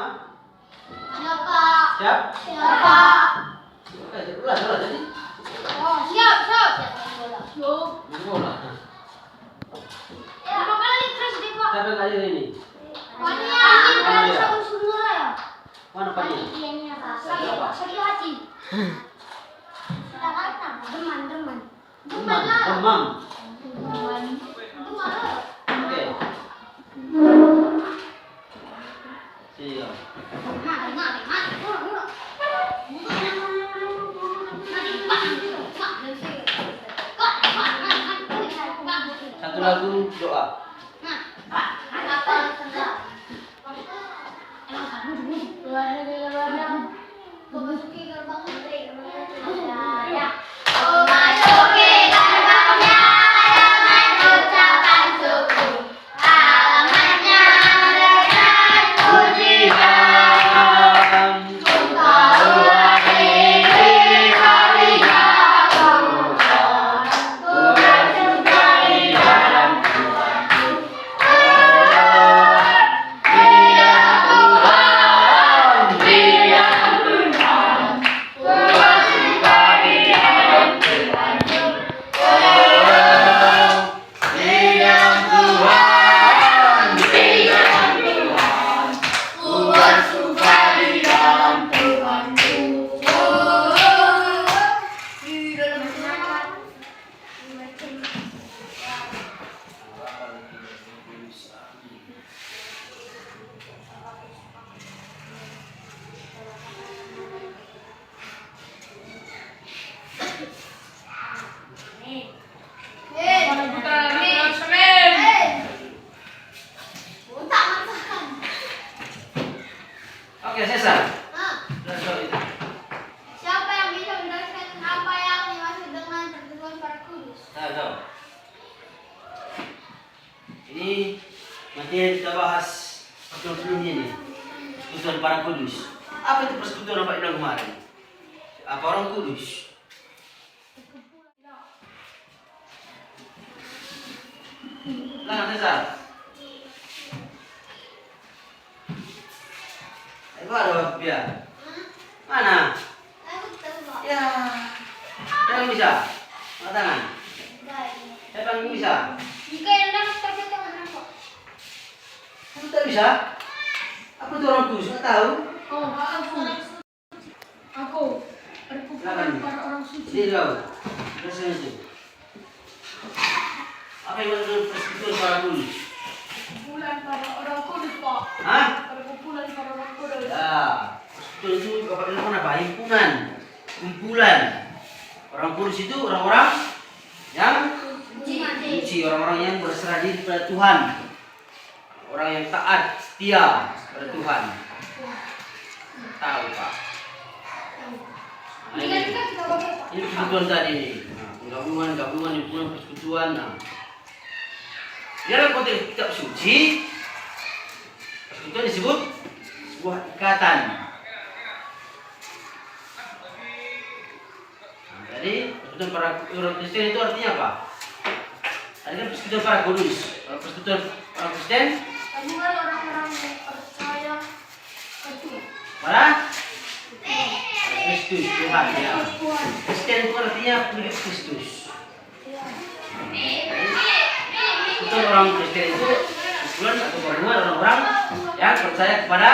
semua? Siapa? Siap? Siapa? Ulah jadi. Oh, siap. Siapa yang bola? Main bola. Ya, apa lagi terus di Pak? Siapa yang ngalir ini? Pania. Pania sama semua ya. Mana Pania? Panianya Pak. Sakit hati. Deman. Demam. Oke. Siap. Satu lagu doa. Memasuki gerbang putri. Oke, selesai. Siapa yang bisa menjelaskan apa yang dimaksud dengan pertemuan para kudus? Tahu. Ini materi kita bahas sebelumnya nih. Persekutuan para kudus. Apa itu persekutuan apa bilang kemarin? Apa orang kudus? Nah, Cesar. Itu ada biar. Mana? Ya. Siapa yang bisa? Angkat tangan. Siapa yang bisa? Jika yang dapat tapi tangan aku. Kamu tak bisa? Apa itu orang kudus? Nggak tahu. Oh, aku Silakan. para orang suci. Jadi kau. Rasanya itu. Apa yang maksud persekutuan para kudus? Kumpulan para orang kudus, Pak. Hah? Para kumpulan para orang kudus. Ya. Persekutuan itu bapak bilang apa? Himpunan. Kumpulan. Orang kudus itu orang-orang yang suci, orang-orang yang berserah diri pada Tuhan. Orang yang taat, setia pada Tuhan. Tahu Pak. Nah, ini persekutuan tadi nih. Nah, gabungan himpunan persekutuan. Nah, dalam konteks kitab suci, persekutuan disebut sebuah ikatan. Nah, jadi persekutuan para orang Kristen itu artinya apa? Artinya persekutuan para kudus. Kalau persekutuan orang Kristen, Gabungan orang-orang yang percaya satu. para Kristus Tuhan ya. Kristen itu artinya pengikut Kristus. Persekutuan orang Kristen itu kumpulan atau gabungan orang-orang yang percaya kepada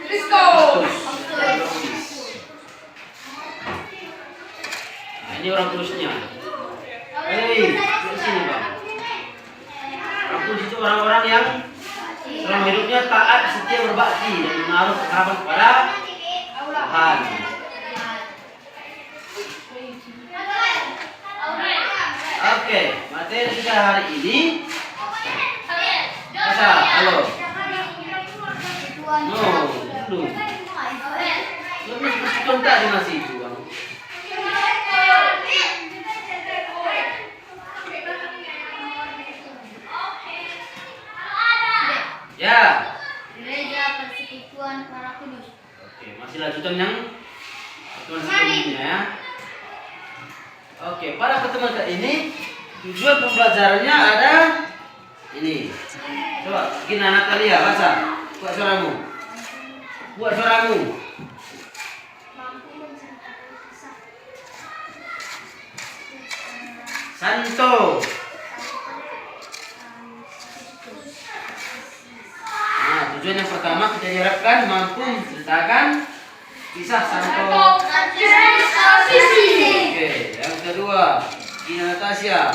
Kristus. Kristus. Nah, ini orang kudusnya. Hei, di sini Bang. Orang kudus itu orang-orang yang selama hidupnya taat, setia, berbakti dan menaruh harapan kepada Tuhan. Oke, materi kita hari ini. Masa, halo. No, belum. Belum persekutuan tadi masih itu Bang. Ya. Gereja Persekutuan Para Kudus. Oke, masih lanjutan yang pertemuan sebelumnya ya. Oke, pada pertemuan kali ini tujuan pembelajarannya ada ini. Coba, bikin anak Natalia baca. Buat suaramu. Buat suaramu. Mampu menceritakan kisah. Santo. Nah, tujuan yang pertama kita diharapkan mampu menceritakan kisah Santo. Oke, yang kedua, Gina Natasha.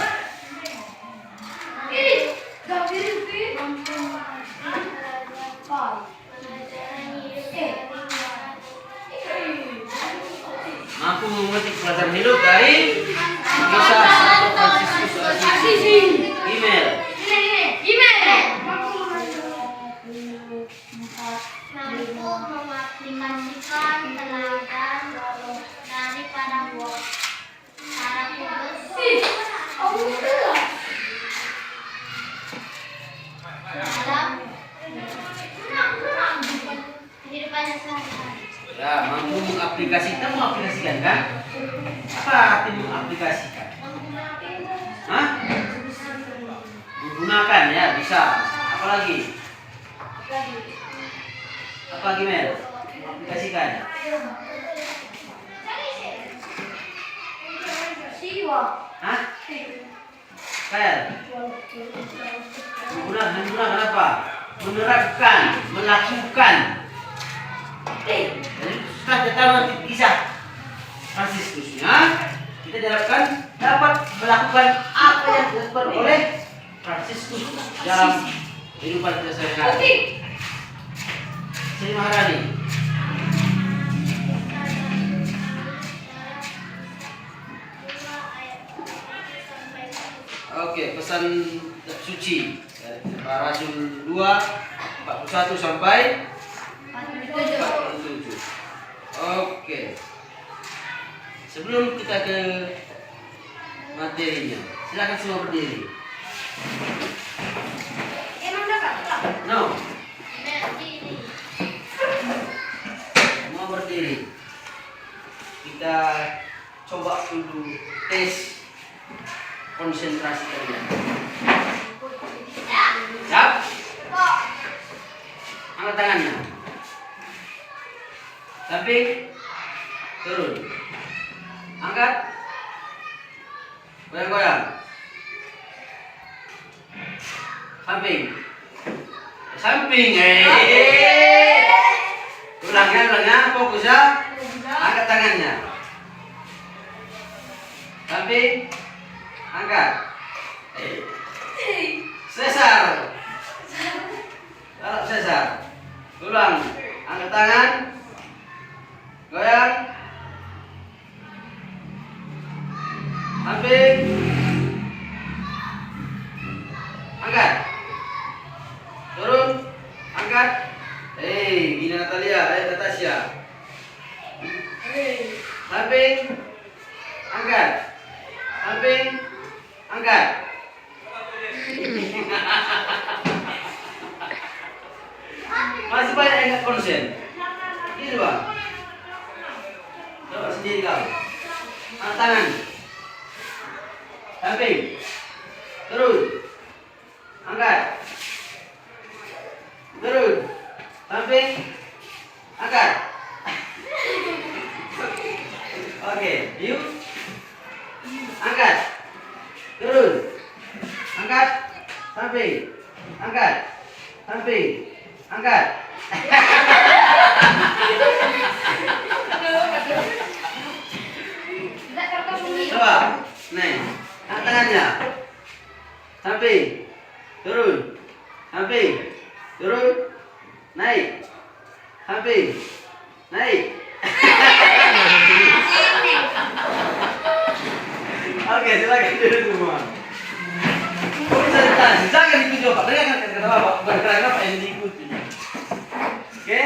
Mampu memetik pelajaran hidup dari kisah Santo Fransiskus Assisi. Email. Mampu mengaplikasikan teladan daripada para kudus dalam kehidupannya sehari-hari. Ya, mampu mengaplikasikan, mengaplikasikan kan? Apa arti mengaplikasikan? Hah? Menggunakan ya, bisa. Apalagi? Apa lagi, Mel? Mengaplikasikan. Hah? Kayak menggunakan apa? Menerapkan, melakukan. Jadi setelah kita tahu nanti kisah Fransiskusnya, kita diharapkan dapat melakukan apa yang dilakukan oleh Fransiskus dalam kehidupan kita sehari-hari. Sri Maharani. Oke, pesan suci para Rasul 2 41 sampai 47. Oke. Sebelum kita ke materinya, silakan semua berdiri. No. Semua berdiri. Kita coba dulu tes konsentrasi kalian. Siap? Angkat tangannya. Samping. Turun. Angkat. Goyang-goyang. Samping. Samping. Ulangnya, fokus ya. Angkat tangannya. Samping. Angkat. Sesar. Taruh sesar. Ulang. Angkat tangan. Goyang. Samping. Angkat. Turun. Angkat. Gina Natalia, Natasha. Samping. Angkat. Samping. Angkat. Masih banyak yang nggak konsen. Ini bang. Coba sendiri kau. Angkat tangan. Samping. Turun. Angkat. Turun. Samping. Angkat. Oke, yuk. Angkat. Turun. Angkat. Samping. Angkat. Samping. Angkat. Coba. Nih. Angkat tangannya. Samping. Turun. Samping. Turun. Naik. Samping. Naik. Oke, silakan duduk semua. Konsentrasi, jangan diikuti Bapak. Dengarkan kata-kata Bapak. Bergerak apa yang diikuti. Oke?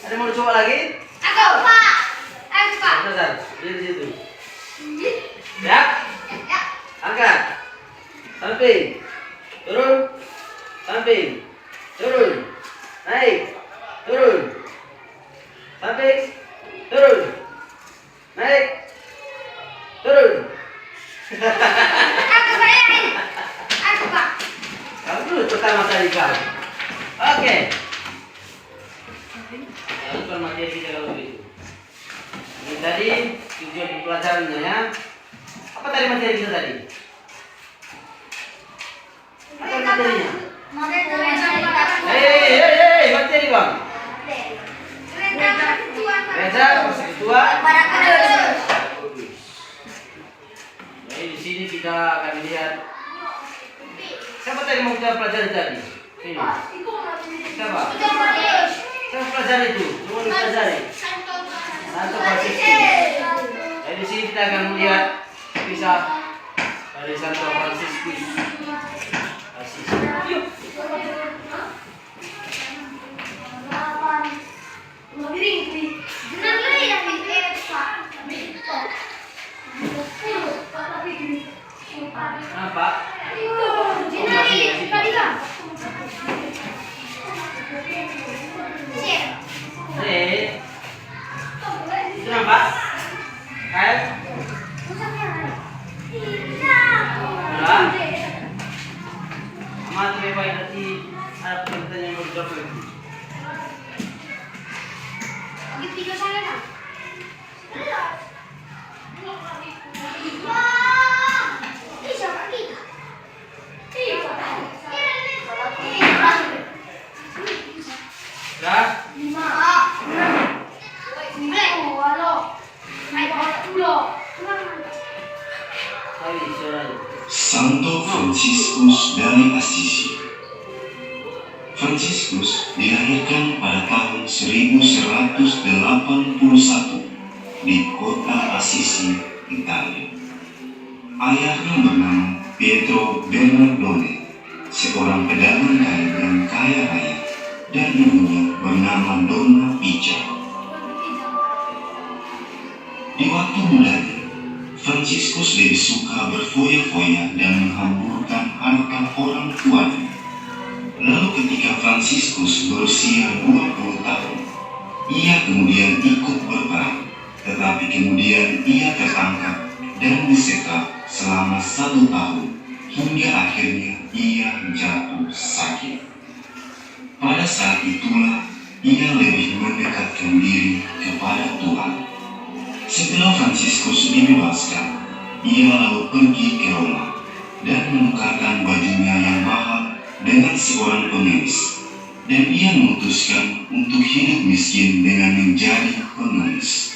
Ada mau coba lagi? Aku, Pak. Besar, di situ. Ya? Angkat. Samping. Turun. Samping. Turun. Naik. Turun. Samping. Turun. Naik. Turun. Aku, Pak. Kamu dulu pertama kali kau. Oke. tadi tujuan pelajarannya ya. Apa tadi materi kita tadi? Apa materinya? Materi bang. Gereja Persekutuan Para Kudus. Jadi di sini kita akan lihat siapa tadi mau kita pelajari tadi? Ini. Siapa? Siapa pelajari itu? Semua dipelajari. Santo Fransiskus. Jadi di sini kita akan melihat kisah dari Santo Fransiskus. Apa? Itu nampak? Kayak? Udah? Amat lebih baik nanti ada pertanyaan yang mau dijawab lagi. Udah? Kali suaranya. Santo Fransiskus dari Assisi. Fransiskus dilahirkan pada tahun 1181 di kota Assisi, Italia. Ayahnya bernama Pietro Bernardone, seorang pedagang kain yang kaya raya, dan ibunya bernama Donna Picca. Di waktu mudanya, Fransiskus lebih suka berfoya-foya dan menghamburkan harta orang tuanya. Lalu ketika Fransiskus berusia 20 tahun, ia kemudian ikut berperang, tetapi kemudian ia tertangkap dan disekap selama 1 tahun, hingga akhirnya ia jatuh sakit. Pada saat itulah ia lebih mendekatkan diri kepada Tuhan. Setelah Fransiskus dibebaskan, ia lalu pergi ke Roma dan menukarkan bajunya yang mahal dengan seorang pengemis, dan ia memutuskan untuk hidup miskin dengan menjadi pengemis.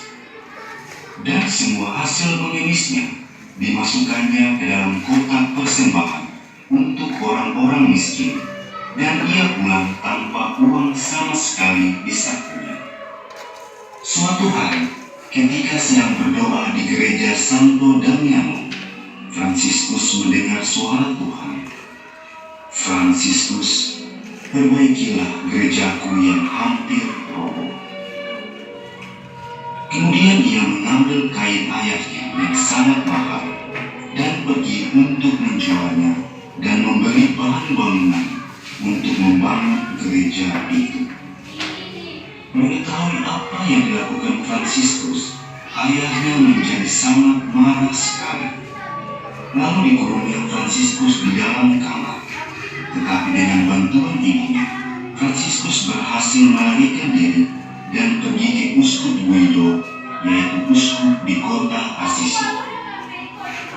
Dan semua hasil pengemisnya dimasukkannya ke dalam kotak persembahan untuk orang-orang miskin, dan ia pulang tanpa uang sama sekali di sakunya. Suatu hari, ketika sedang berdoa di gereja Santo Damiano, Fransiskus mendengar suara Tuhan. Fransiskus, perbaikilah gerejaku yang hampir roboh. Kemudian ia mengambil kain ayahnya yang sangat mahal dan pergi untuk menjualnya dan membeli bahan bangunan untuk membangun gereja itu. Mengetahui apa yang dilakukan Fransiskus, ayahnya menjadi sangat marah sekali. Lalu dikurungnya Fransiskus di dalam kamar. Tetapi dengan bantuan ibunya, Fransiskus berhasil melarikan diri dan pergi ke Uskup Guido, yaitu uskup di kota Assisi.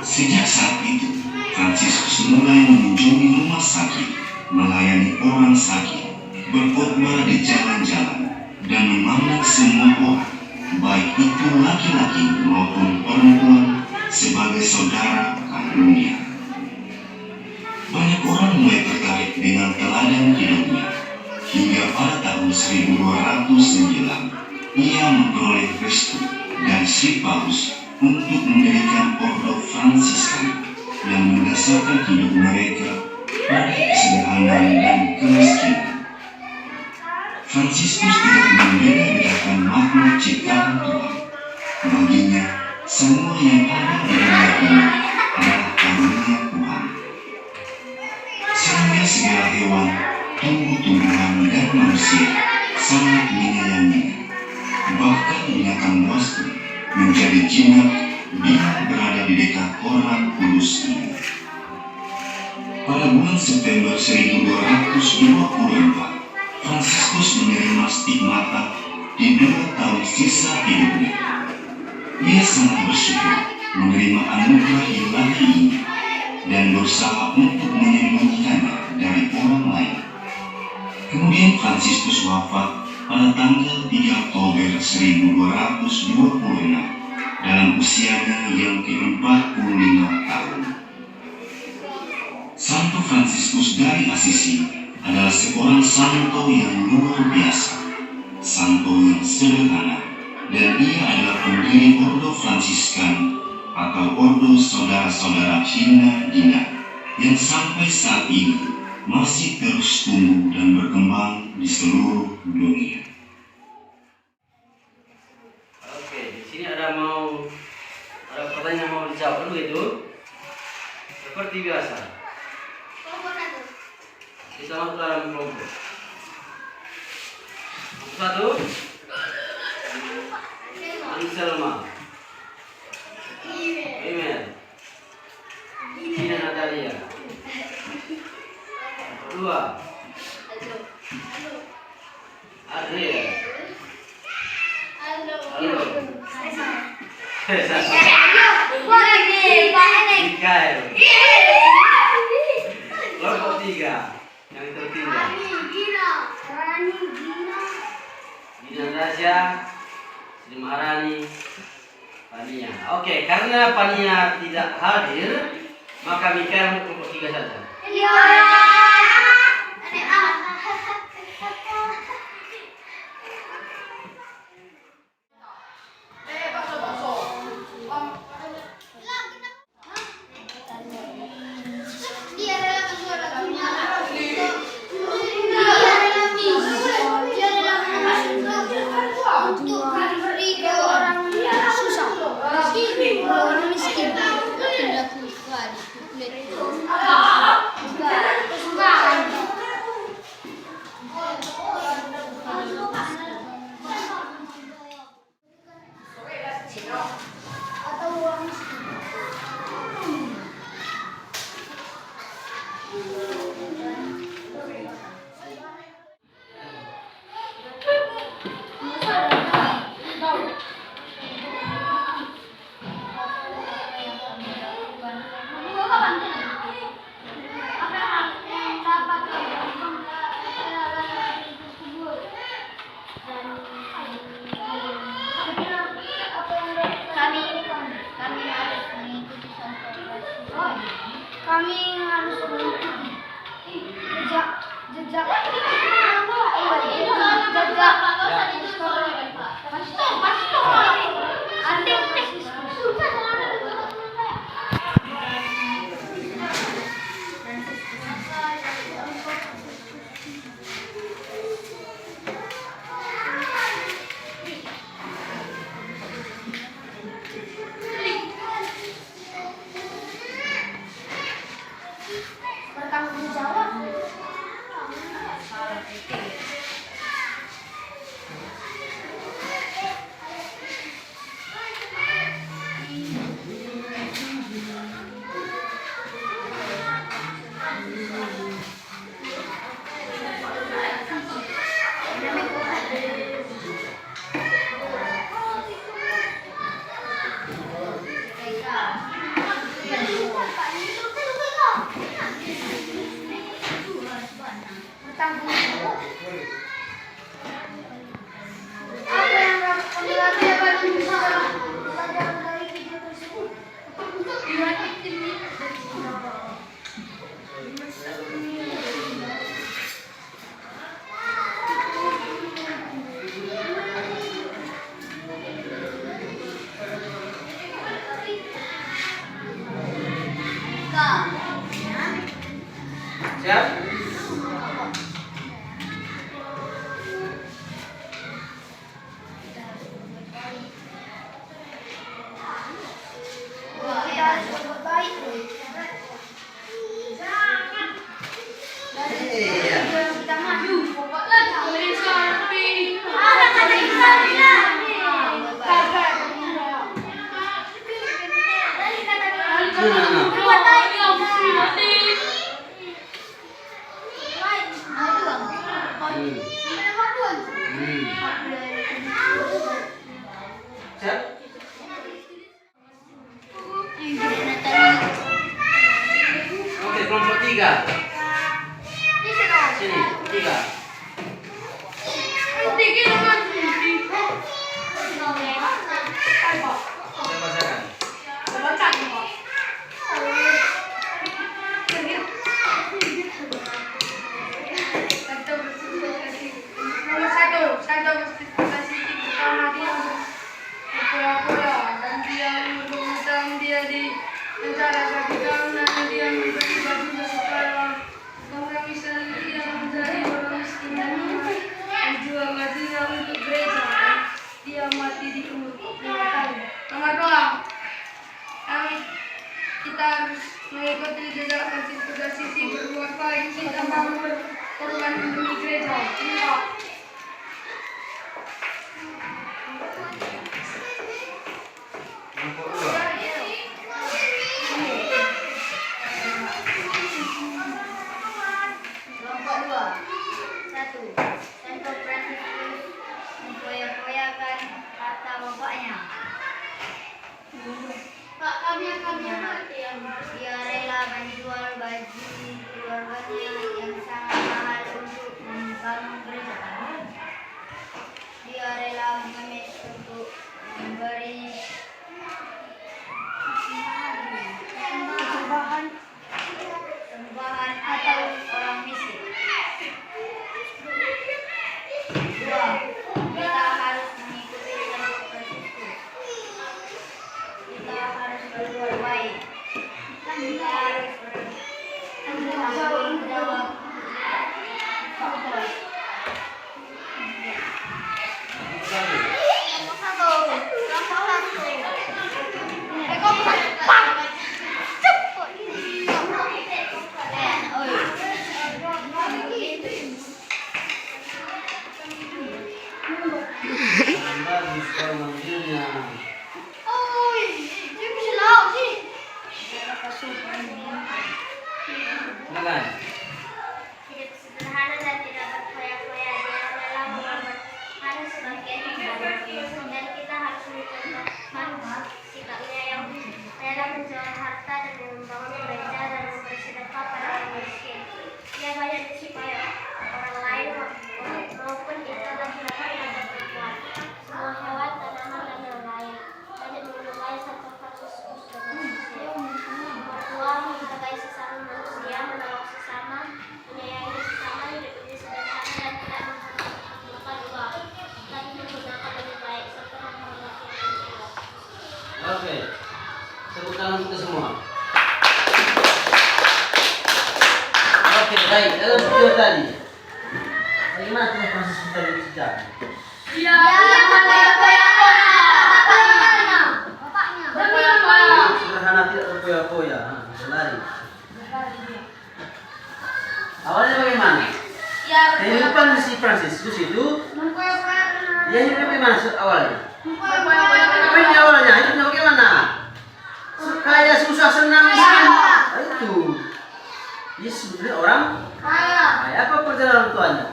Sejak saat itu, Fransiskus mulai mengunjungi rumah sakit, melayani orang sakit, berkhotbah di jalan-jalan, dan memandang semua orang, baik itu laki-laki maupun perempuan, sebagai saudara kandungnya. Banyak orang mulai tertarik dengan teladan hidupnya, hingga pada tahun 1209 ia memperoleh restu dari Sri Paus untuk mendirikan Ordo Fransiskan yang mendasarkan hidup mereka pada kesederhanaan dan kemiskinan. Fransiskus tidak membeda-bedakan makhluk ciptaan Tuhan. Baginya, semua yang ada di dunia ini adalah karunia Tuhan. Sehingga segala hewan, tumbuh-tumbuhan, dan manusia sangat menyayanginya. Bahkan binatang buas pun menjadi jinak bila berada di dekat orang kudus ini. Pada bulan September 1224, Fransiskus menerima stigmata di 2 tahun sisa hidupnya. Ia sangat bersyukur menerima anugerah ilahi ini dan berusaha untuk menyembunyikannya dari orang lain. Kemudian Fransiskus wafat pada tanggal 3 Oktober 1226 dalam usianya yang ke-45 tahun. Santo Fransiskus dari Assisi adalah seorang santo yang luar biasa, santo yang sederhana, dan ia adalah pendiri Ordo Fransiskan atau Ordo Saudara-saudara Hina Dina yang sampai saat ini masih terus tumbuh dan berkembang di seluruh dunia. Oke, di sini ada pertanyaan mau dijawab dulu itu. Seperti biasa. Kita masuk dalam kelompok. Satu. Anselma. Emil. Tina Natalia. Kedua. Adria. Halo. Mikael. Kelompok 3 yang tertinggal. Dina Rasya, Sri Maharani, Pania. Oke, karena Pania tidak hadir, maka Mikael kelompok 3 saja. Dia adalah kejuaraan dunia. Dia adalah untuk memberi ke orang susah, orang miskin. Tidak kuat, atau orang miskin. Kami harus mengikuti jejak bertanggung jawab. Bertanggung jawab. Apa yang kami lakukan bisa belajar dari video tersebut? Siap? Kita harus berbuat baik. Iya. Kita maju. Siap? Tiga. Di sini. Sini. Tiga. Tinggi dengan tinggi. Hai Pak. Saya bacakan. Baca nih Pak. Nomor satu berspesifikasi pertama dia berpoya-poya dan dia berhutang dia di negara Vatikan dan dia memberi baju kesukaan orang Islam dia menjadi orang miskin dan menjual bajunya untuk gereja dan dia mati di umur 45 tahun. Nomor dua, yang kita harus mengikuti jejak Fransiskus d'Assisi berbuat baik kita mau berkorban demi gereja. Tiga. Nomor dua. Kelompok 2. 1. Santo Fransiskus mempoya-poyakan harta bapaknya. Pak, kami dia rela menjual baju keluarganya yang sangat mahal untuk membangun gereja. Dia rela mengemis untuk memberi sembahan atau orang miskin. 2. Kita harus mengikuti Santo Fransiskus. Kita harus berbuat baik. Kita harus bertanggung jawab. Bagus kau manggilnya. Silakan. Hidup sederhana dan tidak berfoya-foya. Dia rela mengorbankan sebagian hidup dan kita harus mencontoh sikapnya yang rela menjual harta dan membangun gereja dan memberi sedekah pada orang miskin. Dia banyak supaya orang lain maupun kita laki-laki dapat berbuat. Semua hewan, tanaman dan yang lain. Banyak mengenai Santo Fransiskus dan berdoa menghargai sesama manusia, menolong sesama, menyayangi sesama, hidup ini sederhana dan tidak mengharapkan uang, tapi menggunakan lebih baik serta menghormati orang tua. Oke. Tepuk tangan kita semua. Oke, baik. Dalam video tadi, bagaimana tuh Fransiskus tadi bicara? Dia Bapaknya. berpoya-poya. Sederhana tidak berpoya-poya. Berlari. Awalnya bagaimana? Dia Kehidupan si Fransiskus itu, dia hidup bagaimana awalnya? berpoya-poya. Bagaimana awalnya? Hidupnya bagaimana? Kaya, susah, senang, miskin. Nah, itu. Dia sebenarnya orang Kaya. kaya. Apa perjalanan orang tuanya?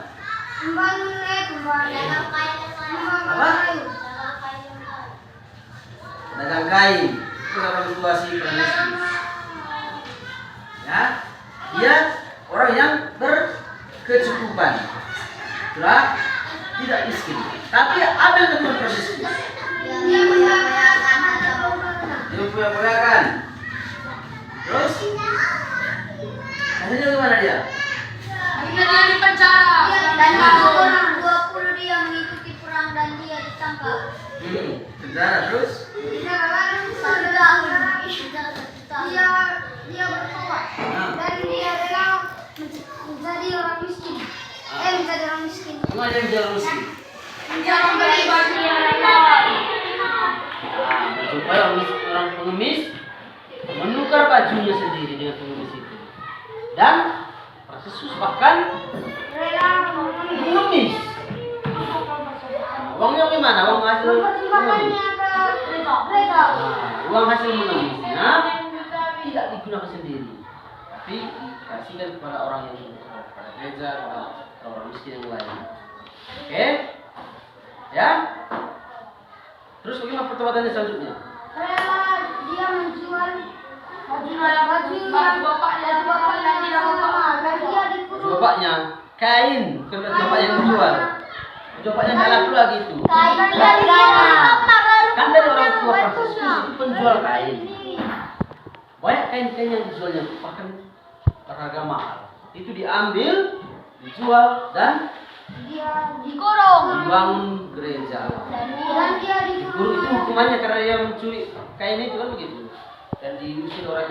Membangun dagang kain. Apa? Dagang kain. Itu orang tua si Fransiskus. Ya, dia orang yang berkecukupan. Itulah tidak miskin. Tapi ada yang Tuhan Fransiskus. Dia mempoya-poyakan harta bapaknya. Dia poya-poyakan. Terus akhirnya gimana dia? Akhirnya dia dipenjara. Dan orang 20 dia mengikuti perang dan dia ditangkap. Penjara terus? Dia bertobat dan dia rela menjadi orang miskin. Menjadi orang miskin. Semua ada yang jalan muslim. Dia memberi baju yang mahal. Supaya orang pengemis menukar bajunya sendiri dengan pengemis itu. Dan Fransiskus bahkan Rela mengemis. Uangnya bagaimana? Uang hasil mengemis. gereja. Uang hasil mengemisnya tidak digunakan sendiri, tapi dikasihkan kepada orang yang kepada gereja, kepada orang miskin yang lain. Oke, ya. Terus bagaimana pertobatannya selanjutnya? Rela dia menjual Baju bapaknya kain, bukan baju bapak yang dijual. Baju bapaknya nggak laku lagi itu. Kan dari orang tua Franciscus itu penjual kain. Banyak kain-kain yang dijualnya bahkan harga mahal. Itu diambil, dijual dan dibangun gereja. Dikurung itu hukumannya karena dia mencuri kain itu kan begitu. Dan diusir orang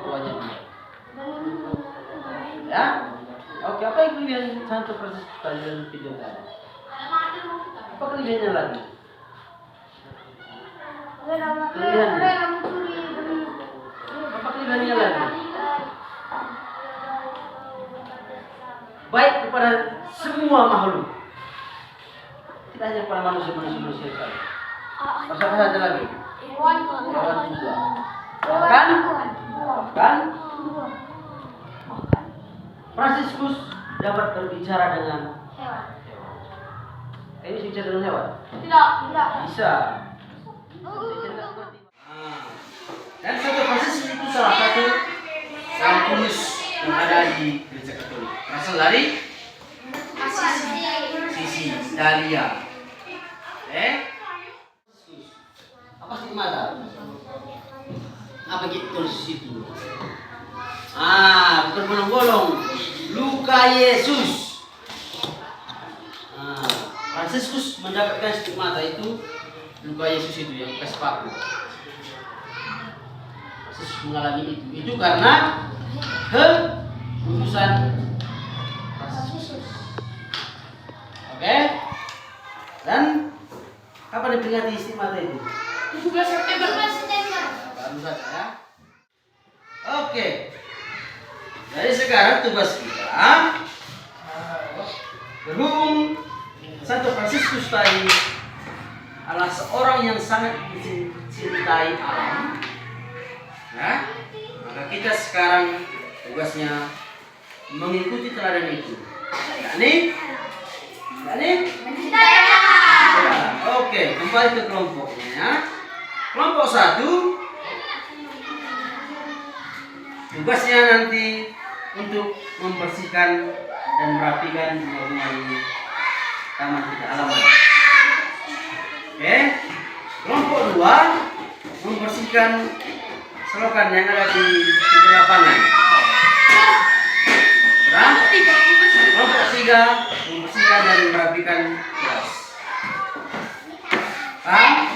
tuanya dia. Ya? Oke, apa yang kelebihan Santo Franciscus dalam video tadi? Apa kelebihannya lagi? Kelebihannya? Apa kelebihannya lagi? Baik kepada semua makhluk. Tidak hanya kepada manusia saja. Apa saja lagi? Hewan juga. Bahkan Franciscus dapat berbicara dengan hewan. Ini bisa bicara dengan hewan? Tidak. Bisa. Dan Santo Franciscus itu salah satu Sampulus yang ada di Gereja Katolik. Berasal dari Sisi Italia. Apa stigmata? Apa gitu tulis di situ? Bukan bolong-bolong. Luka Yesus. Franciscus mendapatkan stigmata itu, luka Yesus itu yang bekas paku. Franciscus mengalami itu. Itu karena kekudusan Franciscus. Oke? Dan kapan diperingati stigmata itu? 17 September. Baru saja ya. Oke. Jadi sekarang tugas kita berhubung Santo Franciscus tadi adalah seorang yang sangat mencintai alam, ya, maka kita sekarang tugasnya mengikuti teladan itu. yakni Oke, kembali ke kelompoknya. Kelompok 1 tugasnya nanti untuk membersihkan dan merapikan rumah ini, taman kita halaman. Oke. Kelompok 2 membersihkan selokan yang ada di pinggir lapangan. Kelompok 3 membersihkan dan merapikan kelas. Paham?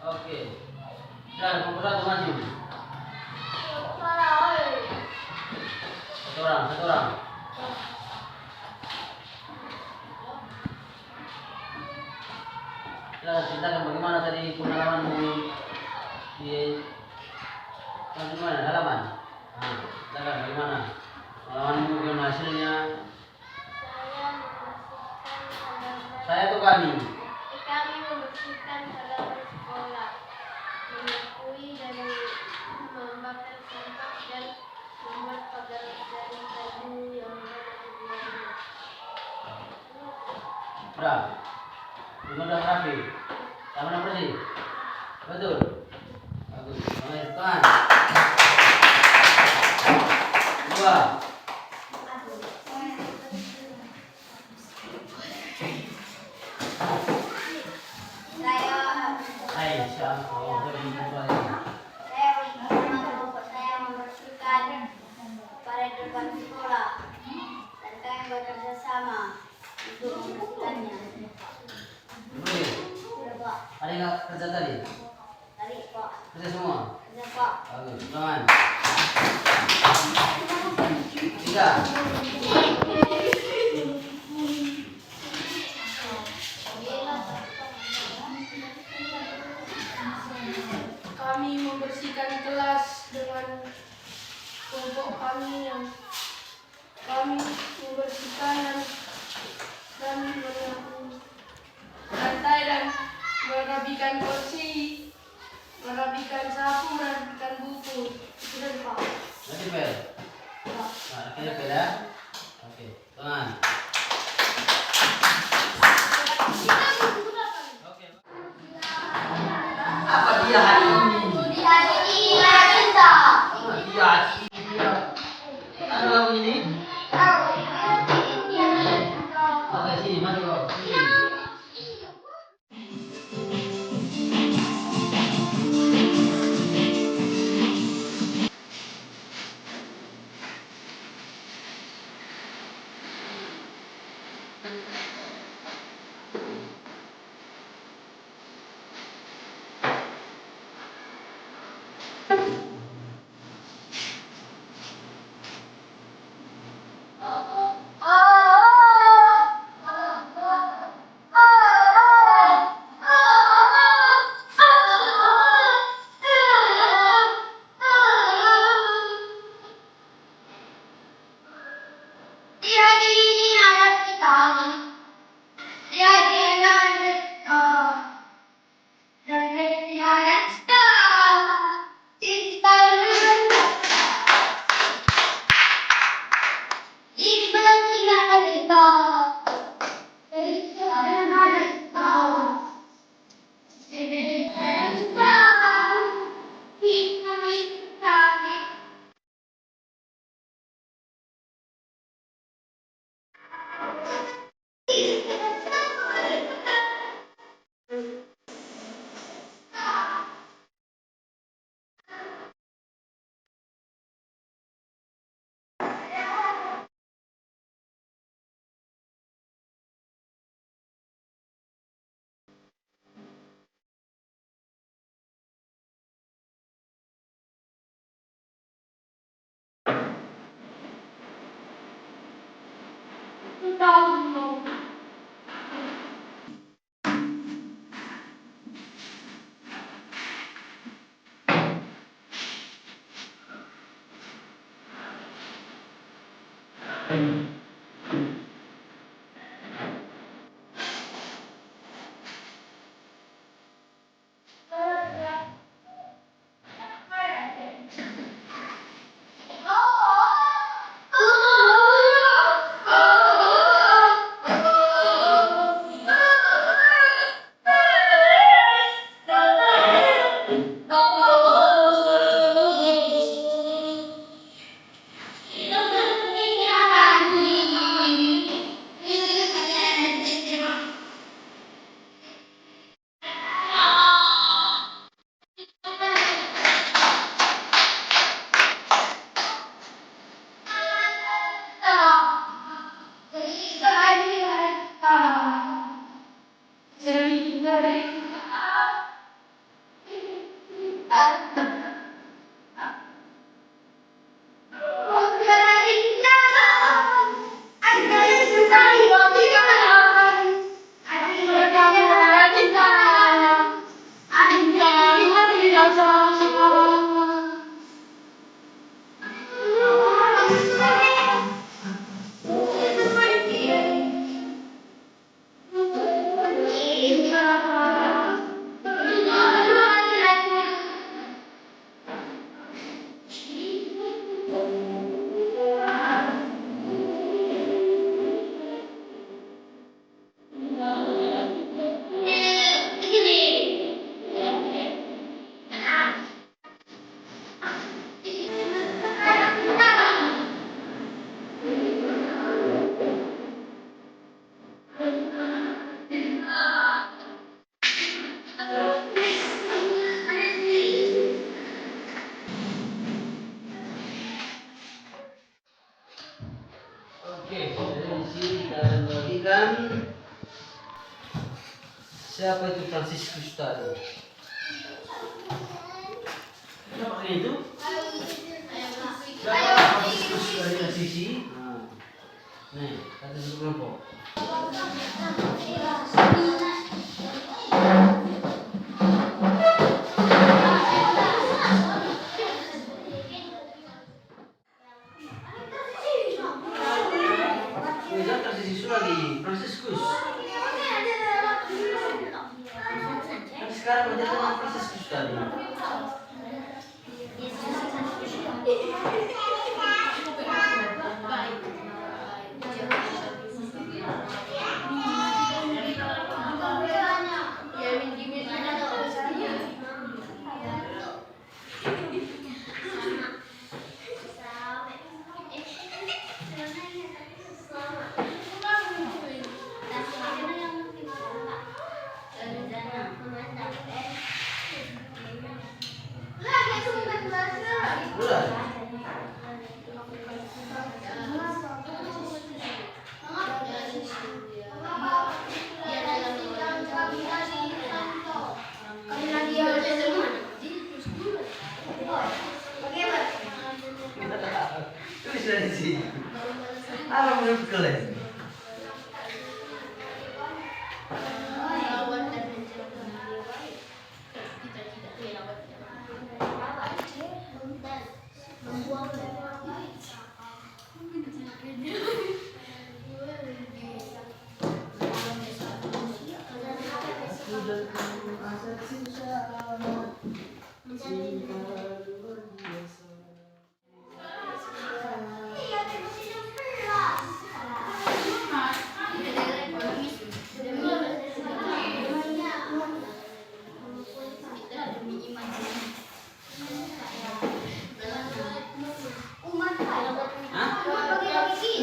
Oke. Dan nomor satu maju. Satu orang, satu orang. Silakan ceritakan bagaimana tadi pengalamanmu di mana halaman. Nah, silakan bagaimana pengalamanmu, bagaimana hasilnya. Saya tuh kami. Kami membersihkan halaman sekolah, menyapu dan membakar sampah dan membuat pagar dari kayu yang berwarna. Udah. Udah rapi. Sama bersih. Betul. Bagus. Baik, tangan. Dua. Aisyah, oh, berjumpa lagi. Saya bersama kelompok saya membersihkan paret depan sekolah dan kami bekerja sama untuk membersihkannya. Boleh. Sudah Pak, Ada yang nggak kerja tadi? tarik Pak, Kerja semua. kerja Pak. Bagus. Tangan. Tiga. Kami membersihkan kelas dengan kelompok kami yang kami membersihkan dan menyapu lantai dan merapikan kursi, merapikan sapu, merapikan buku. Sudah Pak. Nanti pel. Pak. Nah, akhirnya pel ya. Oke. Tangan. Oke. Apa dia hari ini? Dia. Ada kamu ini? Oke, sini masuk. Sini. Oke, jadi di sini kita akan membagikan siapa itu Fransiskus tadi. Siapa itu? Siapa Fransiskus dari Assisi? Nah, nih, kata satu kelompok. Jangan tersisi lagi, Fransiskus. Kan sekarang menjadi nama Fransiskus tadi. Bulan. Tulis dari sini. Apa menurut kalian?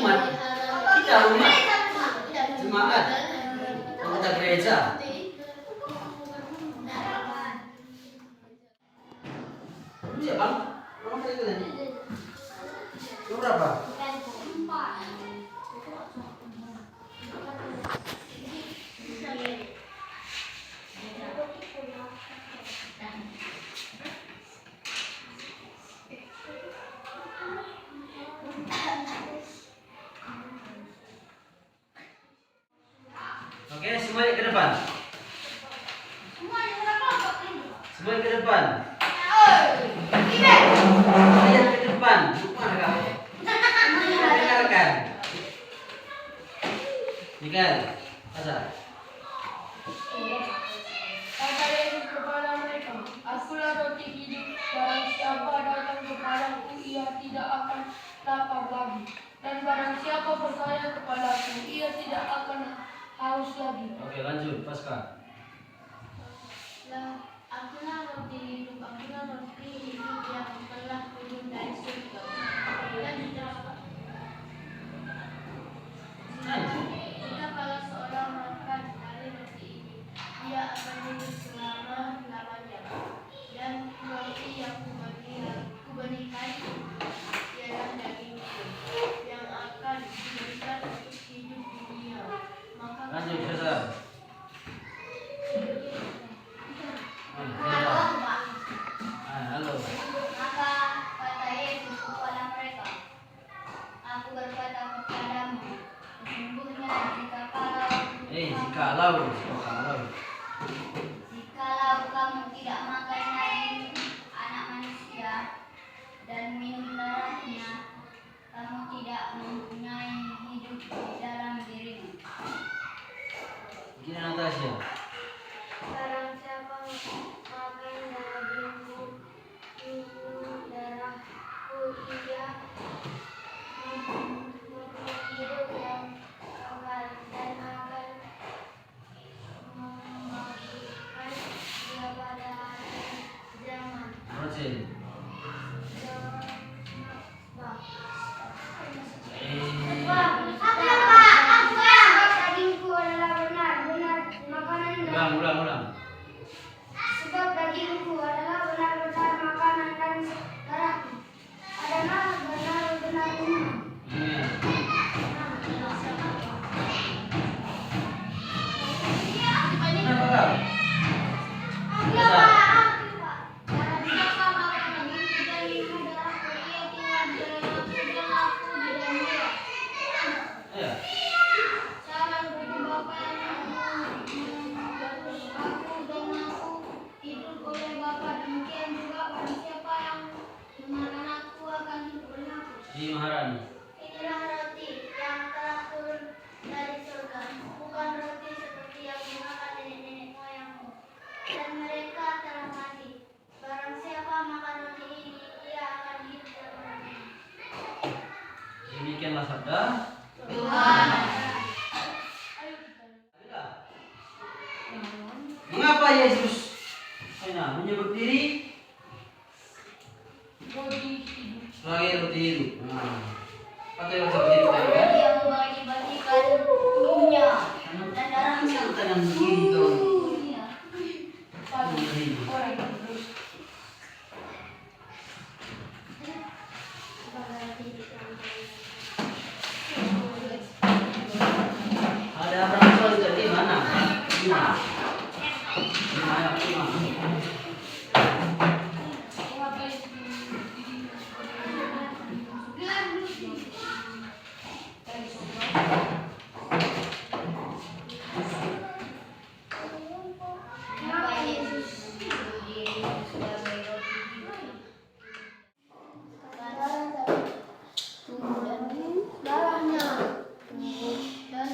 Umat, kita umat, jemaat, anggota gereja. Iya bang, berapa kali kalian? Berapa? Oke, semuanya ke depan. Semuanya ke depan. Semuanya ke depan. Bukan kamu. Dengarkan. Mikael, pasal. Kata Yesus kepada mereka, Akulah roti hidup, barang siapa datang kepadaku, ia tidak akan lapar lagi. Dan barang siapa percaya kepadaku, ia tidak akan haus lagi. Oke, lanjut, Pasca. Akulah roti hidup, akulah roti hidup yang telah turun dari surga. Dan jika kalau seorang makan dari roti ini, dia akan hidup selama-lamanya. Dan roti yang kuberikan ialah dagingku yang akan diberikan untuk hidup dunia. Maka Lanjut, Pasca. Kalau kalau Jikalau kamu tidak makan daging anak manusia dan minum darahnya, kamu tidak mempunyai hidup di dalam dirimu. gini Natasha. Barang siapa makan dagingku, minum darahku, ia mempunyai hidup yang kekal dan akan membagikan dia pada akhir zaman. Berarti. Dagingku adalah benar-benar makanan dan Ulang. sebab dagingku adalah benar-benar makanan dan darahku adalah benar-benar minuman. Iya. Kenapa kau? Iya Pak, barang siapa makan dagingku dan minum darahku, ia tinggal di dalam aku dan aku di dalam dia. Iya. Sama seperti Bapa yang mengasihi aku dan aku hidup oleh Bapa, demikian juga barang siapa yang memakan aku akan hidup oleh aku. Di Maharani. Inilah roti yang telah turun dari surga, bukan roti seperti yang dimakan nenek-nenek moyangmu. Dan mereka telah mati. Barang siapa makan roti ini, ia akan hidup selamanya. Demikianlah sabda Tuhan. Mengapa Yesus menyebut diri sebagai roti hidup? Kata yang seperti itu tadi kan? Dia membagi-bagikan tubuhnya dan darahnya. Tangan kiri kau. Iya. Hidup. Ada berapa kali tadi mana? 5. Mengapa Yesus menyebut diri sebagai roti hidup? Tubuh dan darahnya. Tubuh dan darahnya dan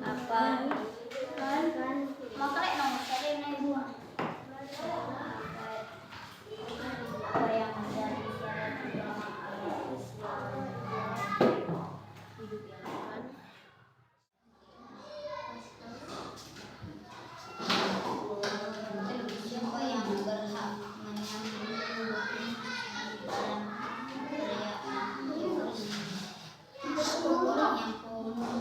apa kan makanya nomor saya naik buah apa yang menjadi syarat utama agar hidup yang aman. Siapa yang berhak mengambil dalam perayaan Eucharistia? Orang yang komuni.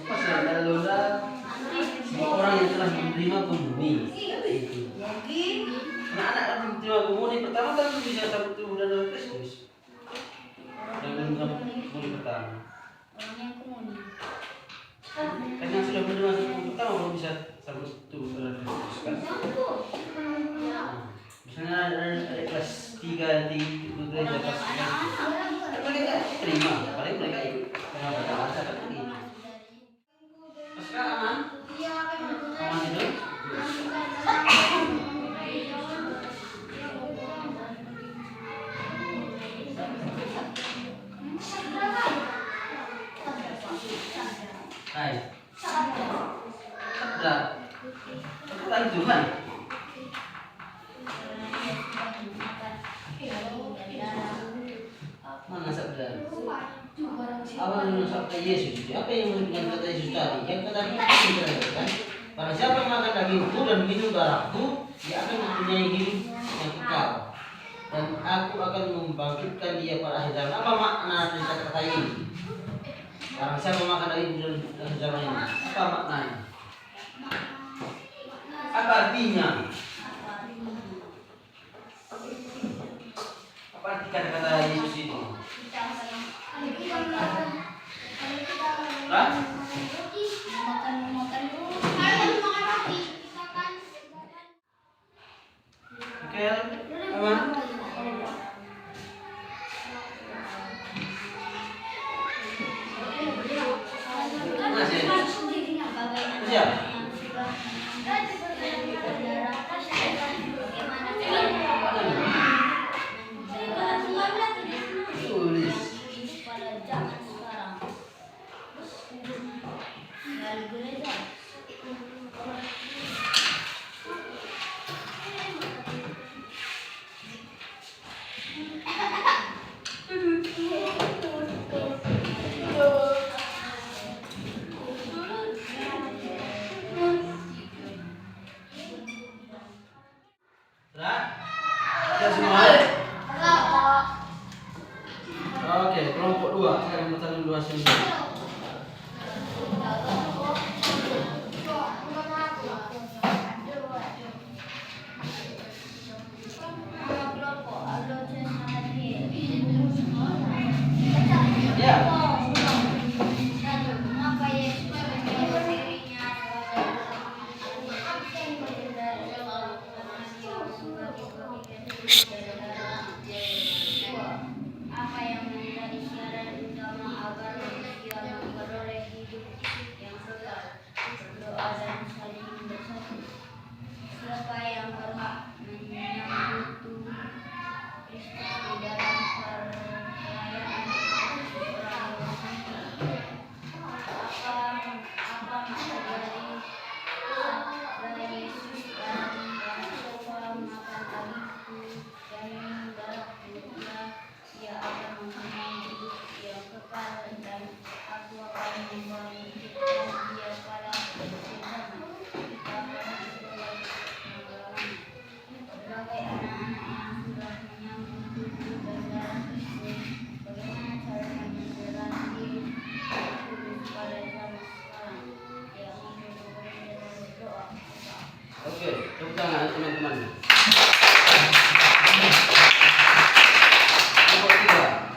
Pas ada loda semua orang yang telah menerima komuni. Anak-anak yang menerima komuni pertama kan bisa satu tubuh dan dalam Kristus. Dan menerima komuni pertama. Orang yang komuni. Kan yang sudah menerima komuni pertama baru bisa satu tubuh dan dalam Kristus kan. Misalnya ada kelas 3 nanti itu gereja kelas 3. Mereka terima, paling mereka ikut. Kenapa tak ada seperti ini? Pasca aman? Aman hidup? Hai. Sabda. Sabda Tuhan. Mana sabda? Awal dulu sabda Yesus. Apa yang dengan kata Yesus tadi? Yang kata itu kan? Barang siapa yang makan dagingku dan minum darahku, dia akan mempunyai hidup yang kekal. Dan aku akan membangkitkan dia pada akhir zaman. Apa makna dari kata ini? Barang siapa makan dagingku dan akhir zaman ini, apa maknanya? Apa artinya? Apa arti kata-kata Yesus itu? Hah? Oke, aman. Siap. Tulis. Sudah? Sudah semua? Oke, kelompok 2. Sekarang bertanya 2 sini. Ya. Apa yang menjadi syarat utama agar manusia memperoleh hidup yang kekal? Berdoa dan saling bersatu. Siapa yang berhak menyambut Kristus di dalam perayaan apa makna dari sabda Yesus dan barang siapa makan dagingku dan minum darahku, dia akan mempunyai hidup yang kekal dan aku akan membangkitkan dia pada akhir zaman. Kita akan sebagai anak-anak yang sudah menyambut tubuh dan darah Kristus, bagaimana cara menjalani kudus pada zaman sekarang? Yang hidup berbeda dan berdoa. Oke, tepuk tangan teman-teman. Kelompok 3.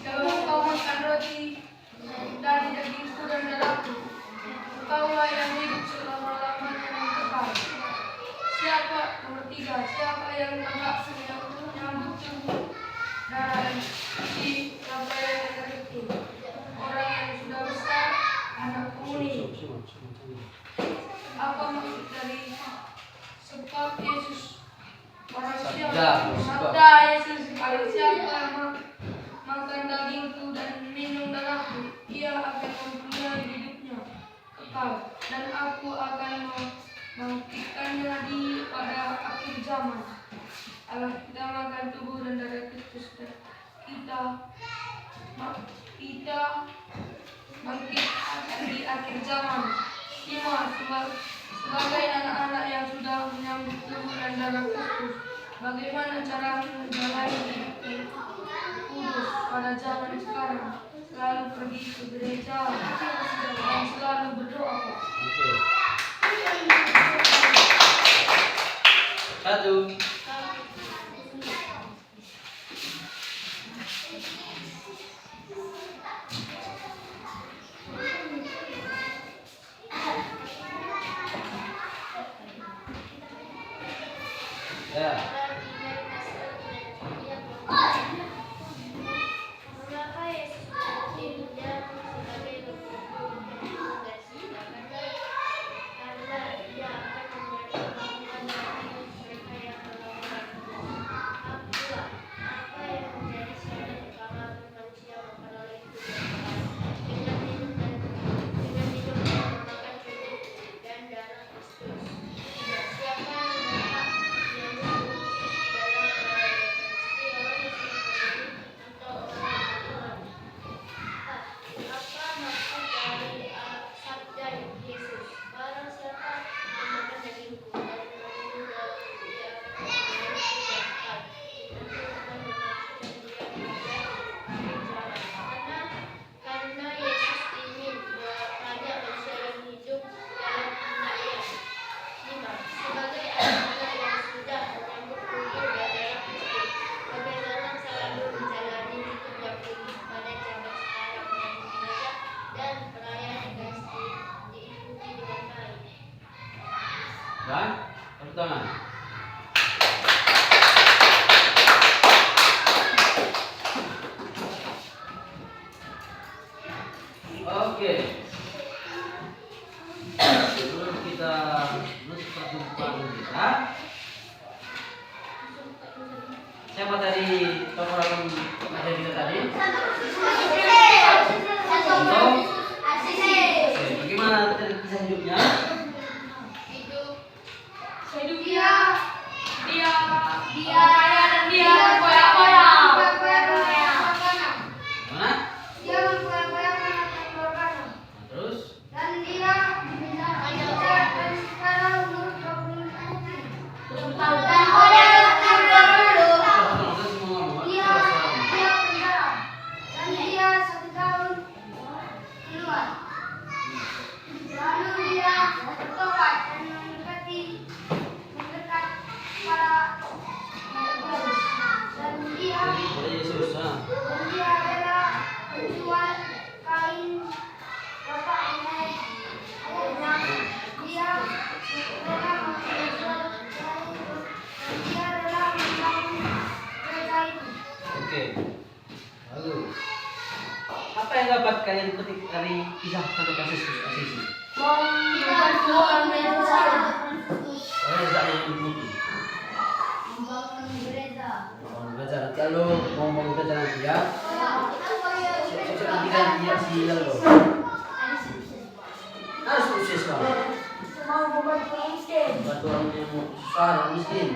Kalau kau makan roti dari dagingku dan darahku, kaulah yang hidup selama-lamanya dan kekal. Nomor 3, siapa yang berhak menyambut tubuh darah dan siapa yang itu? Orang yang sudah besar, anak penghuni. Apa maksud dari sebab Yesus? Barang siapa makan dagingku dan minum darahku, ia akan mempunyai hidupnya kekal, dan aku akan membangkitkannya pada akhir zaman. Allah kita makan tubuh dan darah Kristus, dan kita bangkit di akhir zaman. 5. Sebagai anak-anak yang sudah menyambut tubuh dan darah Kristus, bagaimana cara menjalani hidup yang kudus pada zaman sekarang? selalu pergi ke gereja, dan selalu berdoa. Oke. Satu. Ya. Mengapa Yesus bertindak sebagai representasi karena dia akan memberi perlindungan bagi mereka yang melakukan akulah apa yang menjadi syarat utama manusia memperoleh hidup yang kekal dengan hidup menggunakan tubuh dan darah Kristus. Tidak siapa yang berhak yang dalam apa maksud dari sabda Yesus? Barang siapa yang makan dagingku dan meminum darahku, ia akan mempunyai hidup kekal. Itu bukan bermaksud yang dia bicara. Karena Yesus ingin banyak manusia yang hidup dalam kemenangan. 5. Sebagai anak-anak yang sudah menyambut kultur dan dalam Kristus, bagaimana selalu menjalani hidup yang kudus pada zaman sekarang dan ibadah dan perayaan Ekaristi diikuti dengan baik. Dan tepuk tangan. Oke. Sebelum kita menutup perjumpaan kita, siapa tadi tokoh materi kita tadi? Untuk Oke, bagaimana tadi kisah hidupnya? Hidup dia kaya dan dia berfoya-foya. Mana? Dia berfoya-foya karena keluarganya. Terus? Dan dia dan sekarang umur 20 tahun. Dan orang dia penjara. Dan dia 1 tahun keluar. Lalu dia bertobat dan mendekat pada Yesus. Dan dia Pada Yesus. adalah penjual kain bapaknya. Dia adalah menjual kain dan dia adalah membangun gereja itu. Oke. Lalu apa yang dapat kalian petik dari kisah tentang kasus Asisi? Membantu orang dewasa. Orang yang mengikuti. Membangun gereja. Orang belajar nanti lalu mau belajar nanti ya. Sukses nanti kan dia si lalu. Harus sukses bang. Mau membantu orang miskin. Bantu orang yang susah dan miskin.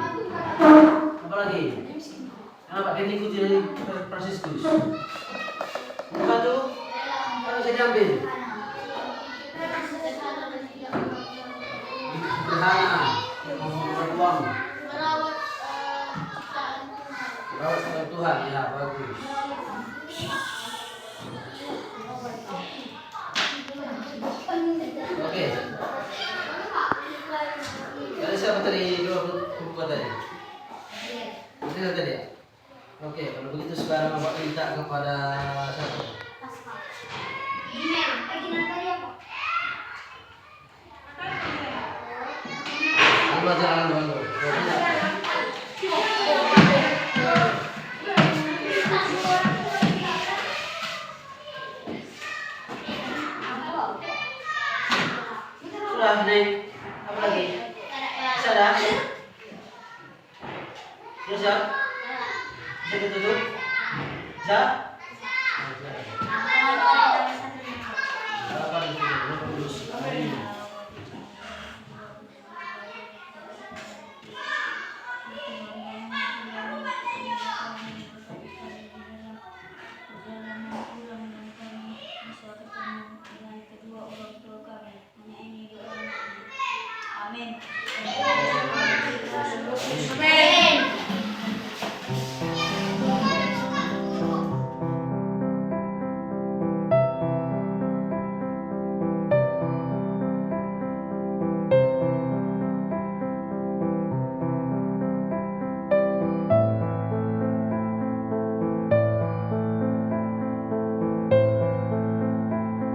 Apa lagi? Kenapa dia ikuti dari Fransiskus? Apa tuh? Kalau bisa diambil. Sederhana, beruang, Merawat rawat sama Tuhan ya bagus. Oke. Ada siapa tadi dua buku tadi? Itu tadi ya. Oke, kalau begitu sekarang Bapak minta kepada siapa? Aldo aja Aldo. Sudah, Neng. Apa lagi? Sudah. Sudah siap? Bisa ditutup? Bisa?